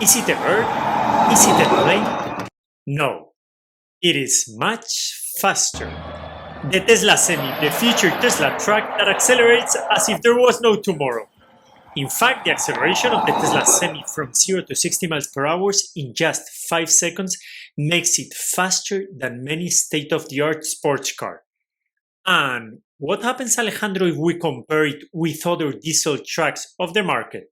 Is it a bird? Is it a plane? No, it is much faster. The Tesla Semi, the future Tesla truck that accelerates as if there was no tomorrow. In fact, the acceleration of the Tesla Semi from 0 to 60 miles per hour in just 5 seconds makes it faster than many state-of-the-art sports cars. And what happens, Alejandro, if we compare it with other diesel trucks of the market?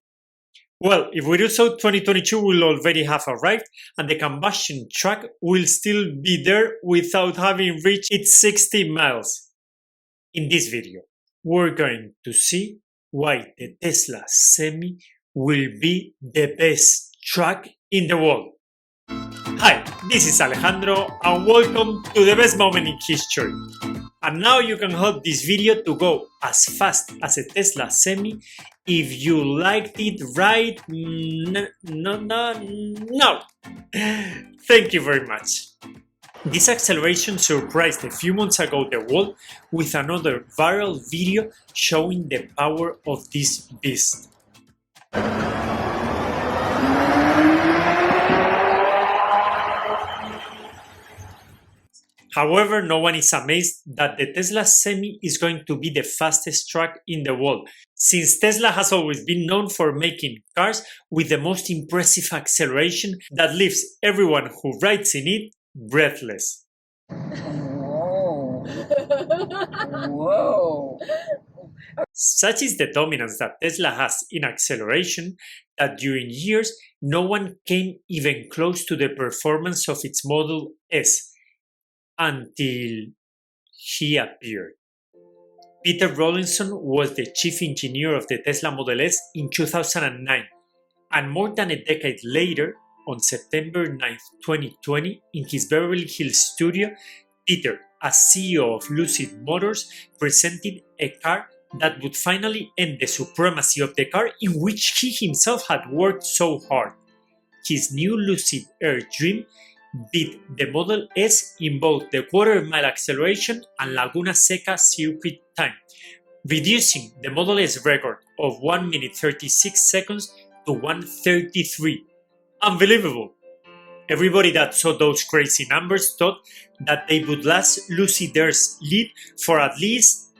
Well, if we do so, 2022 will already have arrived and the combustion truck will still be there without having reached its 60 miles. In this video, we're going to see why the Tesla Semi will be the best truck in the world. Hi, this is Alejandro and welcome to the best moment in history. And now you can help this video to go as fast as a Tesla Semi if you liked it right. No. Thank you very much. This acceleration surprised a few months ago the world with another viral video showing the power of this beast. However, no one is amazed that the Tesla Semi is going to be the fastest truck in the world, since Tesla has always been known for making cars with the most impressive acceleration that leaves everyone who rides in it breathless. Whoa. Whoa. Such is the dominance that Tesla has in acceleration that during years no one came even close to the performance of its Model S. Until he appeared. Peter Rawlinson was the chief engineer of the Tesla Model S in 2009, and more than a decade later, on September 9, 2020, in his Beverly Hills studio, Peter, as CEO of Lucid Motors, presented a car that would finally end the supremacy of the car in which he himself had worked so hard. His new Lucid Air Dream beat the Model S in both the quarter-mile acceleration and Laguna Seca circuit time, reducing the Model S record of 1 minute 36 seconds to 1:33. Unbelievable! Everybody that saw those crazy numbers thought that they would last Lucid Air's lead for at least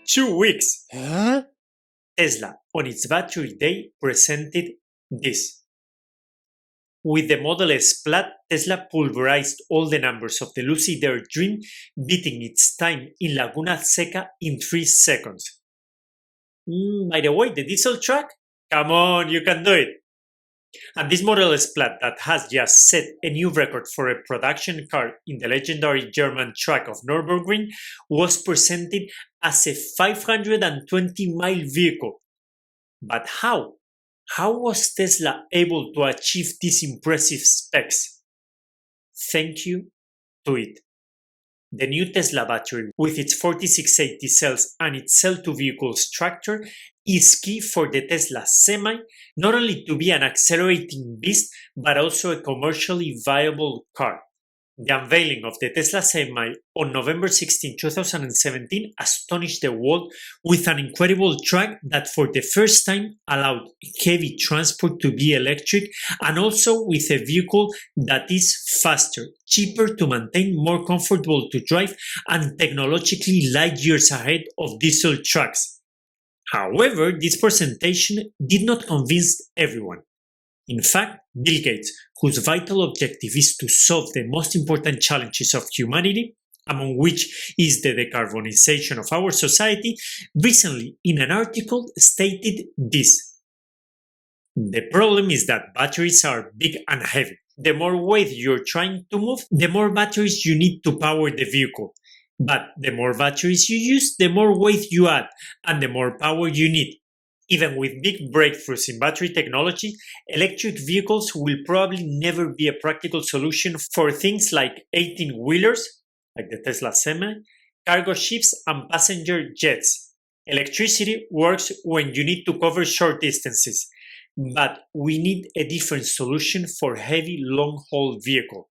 2 weeks. Huh? Tesla, on its battery day, presented this. With the Model S Plaid, Tesla pulverized all the numbers of the Lucid Air Dream, beating its time in Laguna Seca in 3 seconds. By the way, the diesel truck? Come on, you can do it! And this Model S Plaid that has just set a new record for a production car in the legendary German track of Nürburgring was presented as a 520-mile vehicle. But how? How was Tesla able to achieve these impressive specs? Thank you to it. The new Tesla battery, with its 4680 cells and its cell-to-vehicle structure, is key for the Tesla Semi not only to be an accelerating beast, but also a commercially viable car. The unveiling of the Tesla Semi on November 16, 2017 astonished the world with an incredible truck that for the first time allowed heavy transport to be electric, and also with a vehicle that is faster, cheaper to maintain, more comfortable to drive, and technologically light years ahead of diesel trucks. However, this presentation did not convince everyone. In fact, Bill Gates, whose vital objective is to solve the most important challenges of humanity, among which is the decarbonization of our society, recently in an article stated this. The problem is that batteries are big and heavy. The more weight you're trying to move, the more batteries you need to power the vehicle. But the more batteries you use, the more weight you add, and the more power you need. Even with big breakthroughs in battery technology, electric vehicles will probably never be a practical solution for things like 18-wheelers, like the Tesla Semi, cargo ships, and passenger jets. Electricity works when you need to cover short distances, but we need a different solution for heavy long-haul vehicles.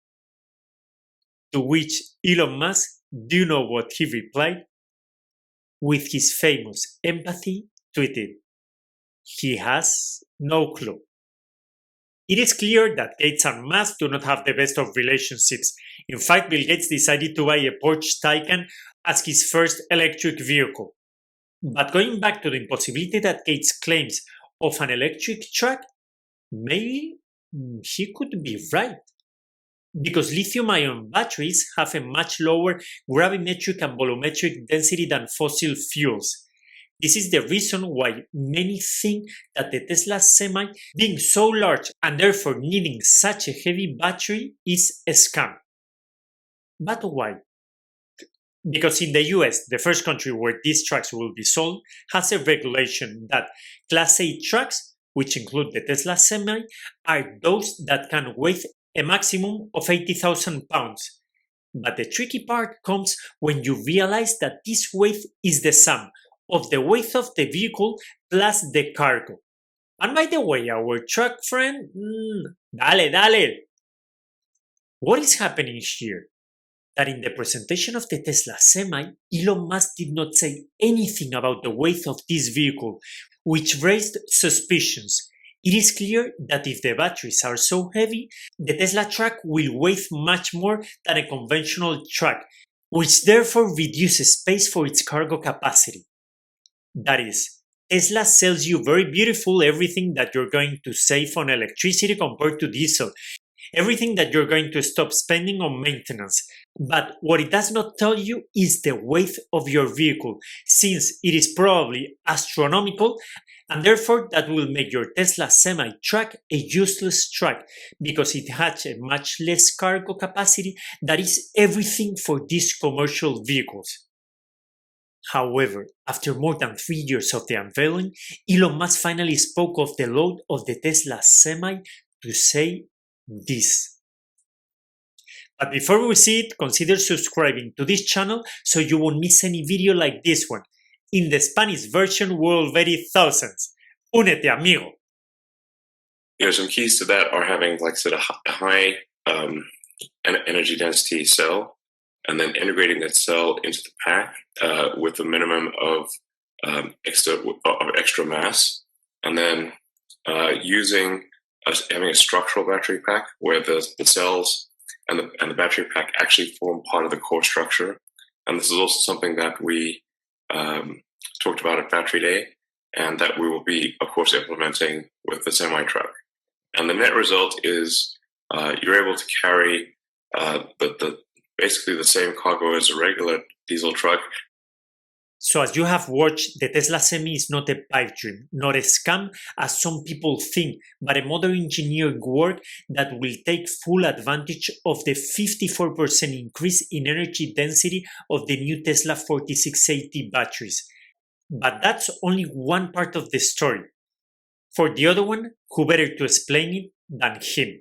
To which Elon Musk, do you know what he replied? With his famous empathy, tweeted, "He has no clue." It is clear that Gates and Musk do not have the best of relationships. In fact, Bill Gates decided to buy a Porsche Taycan as his first electric vehicle. But going back to the impossibility that Gates claims of an electric truck, maybe he could be right. Because lithium-ion batteries have a much lower gravimetric and volumetric density than fossil fuels. This is the reason why many think that the Tesla Semi, being so large and therefore needing such a heavy battery, is a scam. But why? Because in the US, the first country where these trucks will be sold, has a regulation that Class A trucks, which include the Tesla Semi, are those that can weigh a maximum of 80,000 pounds. But the tricky part comes when you realize that this weight is the sum of the weight of the vehicle plus the cargo. And by the way, our truck friend, dale. What is happening here? That in the presentation of the Tesla Semi, Elon Musk did not say anything about the weight of this vehicle, which raised suspicions. It is clear that if the batteries are so heavy, the Tesla truck will weigh much more than a conventional truck, which therefore reduces space for its cargo capacity. That is, Tesla sells you very beautiful everything that you're going to save on electricity compared to diesel, everything that you're going to stop spending on maintenance. But what it does not tell you is the weight of your vehicle, since it is probably astronomical, and therefore that will make your Tesla Semi truck a useless truck because it has a much less cargo capacity that is everything for these commercial vehicles. However, after more than 3 years of the unveiling, Elon Musk finally spoke of the load of the Tesla Semi to say this. But before we see it, consider subscribing to this channel so you won't miss any video like this one. In the Spanish version, we're already thousands. Únete, amigo. Some keys to that are having, like I said, a high energy density cell, and then integrating that cell into the pack with a minimum of extra mass, and then having a structural battery pack where the cells and the battery pack actually form part of the core structure. And this is also something that we talked about at Battery Day, and that we will be, of course, implementing with the semi truck. And the net result is you're able to carry basically the same cargo as a regular diesel truck. So as you have watched, the Tesla Semi is not a pipe dream, not a scam as some people think, but a modern engineering work that will take full advantage of the 54% increase in energy density of the new Tesla 4680 batteries. But that's only one part of the story. For the other one, who better to explain it than him?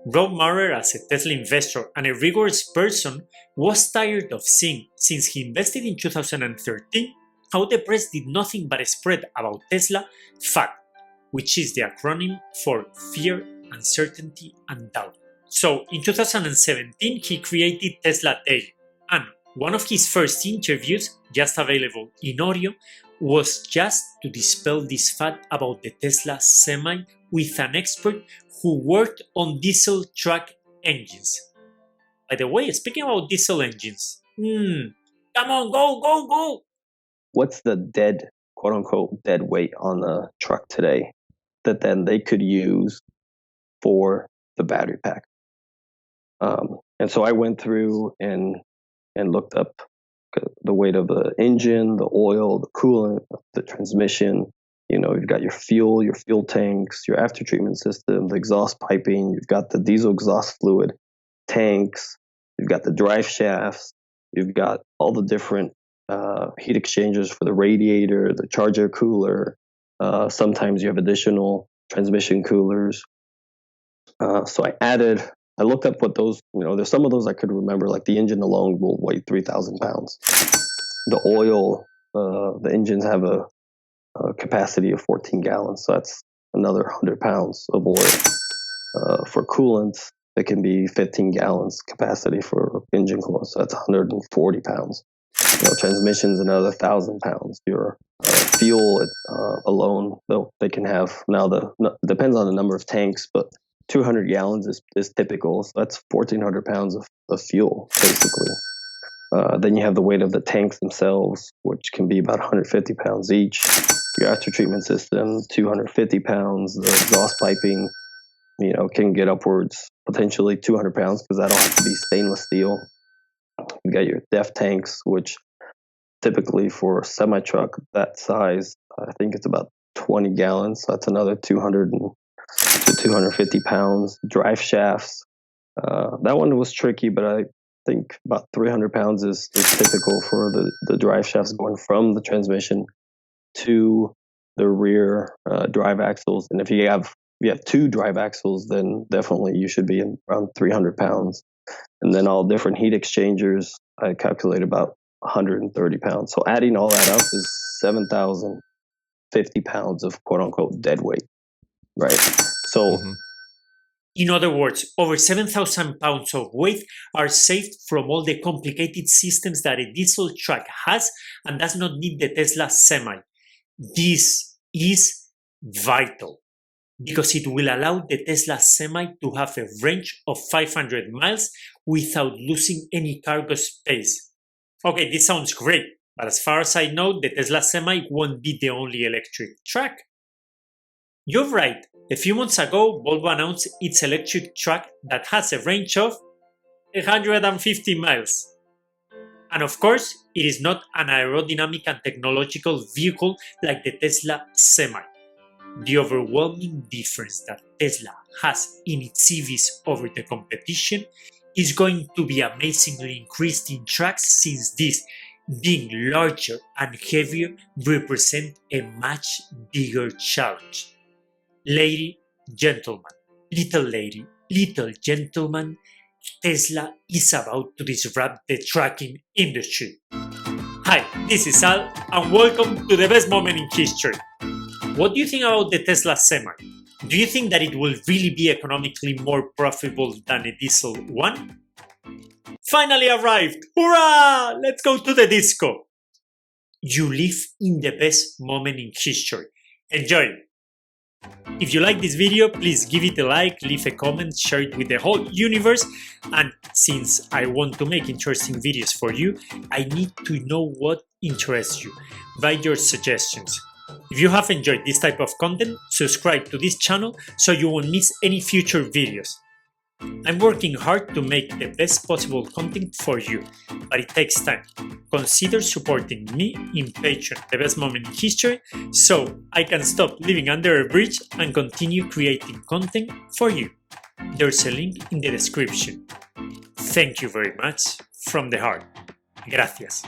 Rob Maurer, as a Tesla investor and a rigorous person, was tired of seeing, since he invested in 2013, how the press did nothing but spread about Tesla FACT, which is the acronym for Fear, Uncertainty and Doubt. So in 2017, he created Tesla Daily, and one of his first interviews, just available in audio, was just to dispel this fact about the Tesla Semi with an expert who worked on diesel truck engines. By the way, speaking about diesel engines, come on, go! What's the dead, quote unquote, dead weight on the truck today that then they could use for the battery pack? And so I went through and looked up the weight of the engine, the oil, the coolant, the transmission. You've got your fuel tanks, your aftertreatment system, the exhaust piping, you've got the diesel exhaust fluid tanks, you've got the drive shafts, you've got all the different heat exchangers for the radiator, the charger cooler. Sometimes you have additional transmission coolers. So I looked up what those, there's some of those I could remember, like the engine alone will weigh 3,000 pounds. The oil, the engines have a capacity of 14 gallons, so that's another 100 pounds of oil. For coolant, it can be 15 gallons capacity for engine coolant, so that's 140 pounds. Transmission's another 1,000 pounds. Your fuel alone, though, they can have depends on the number of tanks, but 200 gallons is typical. So that's 1,400 pounds of fuel, basically. Then you have the weight of the tanks themselves, which can be about 150 pounds each. Your after-treatment system, 250 pounds. The exhaust piping, can get upwards, potentially 200 pounds, because that'll have to be stainless steel. You got your DEF tanks, which typically for a semi-truck that size, I think it's about 20 gallons. So that's another 200 to 250 pounds. Drive shafts. That one was tricky, but I think about 300 pounds is typical for the drive shafts going from the transmission to the rear drive axles. And if you have 2 drive axles, then definitely you should be around 300 pounds. And then all different heat exchangers, I calculate about 130 pounds. So adding all that up is 7,050 pounds of quote unquote dead weight, right? So, in other words, over 7,000 pounds of weight are saved from all the complicated systems that a diesel truck has and does not need the Tesla Semi. This is vital, because it will allow the Tesla Semi to have a range of 500 miles without losing any cargo space. Okay, this sounds great, but as far as I know, the Tesla Semi won't be the only electric truck. You're right, a few months ago, Volvo announced its electric truck that has a range of 150 miles. And of course, it is not an aerodynamic and technological vehicle like the Tesla Semi. The overwhelming difference that Tesla has in its EVs over the competition is going to be amazingly increased in trucks, since these, being larger and heavier, represent a much bigger challenge. Lady, gentleman, little lady, little gentleman, Tesla is about to disrupt the trucking industry. Hi, this is Al, and welcome to the best moment in history. What do you think about the Tesla Semi? Do you think that it will really be economically more profitable than a diesel one? Finally arrived! Hurrah! Let's go to the disco! You live in the best moment in history. Enjoy! If you like this video, please give it a like, leave a comment, share it with the whole universe, and since I want to make interesting videos for you, I need to know what interests you. Write your suggestions. If you have enjoyed this type of content, subscribe to this channel so you won't miss any future videos. I'm working hard to make the best possible content for you, but it takes time. Consider supporting me in Patreon, the best moment in history, so I can stop living under a bridge and continue creating content for you. There's a link in the description. Thank you very much from the heart. Gracias.